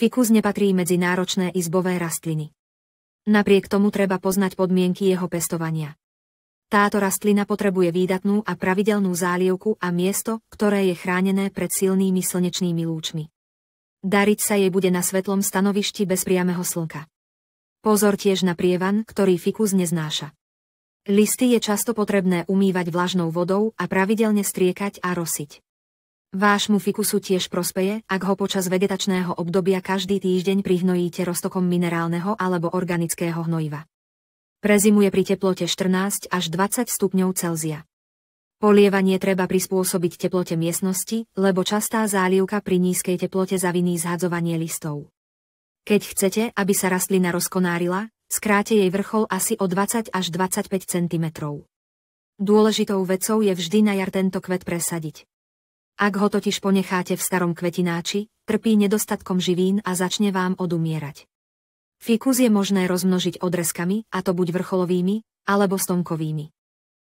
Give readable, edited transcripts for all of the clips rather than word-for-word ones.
Fikus nepatrí medzi náročné izbové rastliny. Napriek tomu treba poznať podmienky jeho pestovania. Táto rastlina potrebuje výdatnú a pravidelnú zálievku a miesto, ktoré je chránené pred silnými slnečnými lúčmi. Dariť sa jej bude na svetlom stanovišti bez priameho slnka. Pozor tiež na prievan, ktorý fikus neznáša. Listy je často potrebné umývať vlažnou vodou a pravidelne striekať a rosiť. Vášmu fikusu tiež prospeje, ak ho počas vegetačného obdobia každý týždeň prihnojíte roztokom minerálneho alebo organického hnojiva. Prezimuje pri teplote 14 až 20 stupňov Celzia. Polievanie treba prispôsobiť teplote miestnosti, lebo častá zálivka pri nízkej teplote zaviní zhadzovanie listov. Keď chcete, aby sa rastlina rozkonárila, skráte jej vrchol asi o 20 až 25 cm. Dôležitou vecou je vždy na jar tento kvet presadiť. Ak ho totiž ponecháte v starom kvetináči, trpí nedostatkom živín a začne vám odumierať. Fikus je možné rozmnožiť odrezkami, a to buď vrcholovými, alebo stonkovými.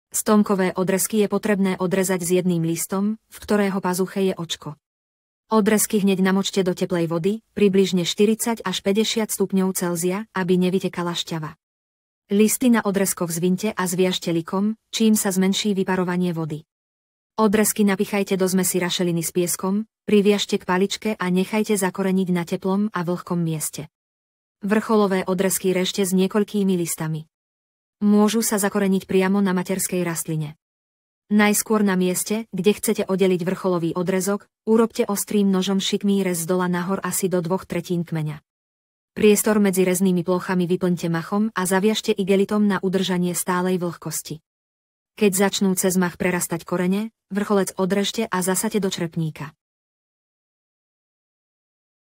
Stonkové odrezky je potrebné odrezať s jedným listom, v ktorého pazuche je očko. Odrezky hneď namočte do teplej vody, približne 40 až 50 stupňov Celzia, aby nevytekala šťava. Listy na odrezkoch zvinte a zviažte likom, čím sa zmenší vyparovanie vody. Odrezky napichajte do zmesi rašeliny s pieskom, priviažte k paličke a nechajte zakoreniť na teplom a vlhkom mieste. Vrcholové odrezky režte s niekoľkými listami. Môžu sa zakoreniť priamo na materskej rastline. Najskôr na mieste, kde chcete oddeliť vrcholový odrezok, urobte ostrým nožom šikmý rez z dola nahor asi do 2/3 kmeňa. Priestor medzi reznými plochami vyplňte machom a zaviažte igelitom na udržanie stálej vlhkosti. Keď začnú cez mach prerastať korene, vrcholec odrežte a zasaďte do črepníka.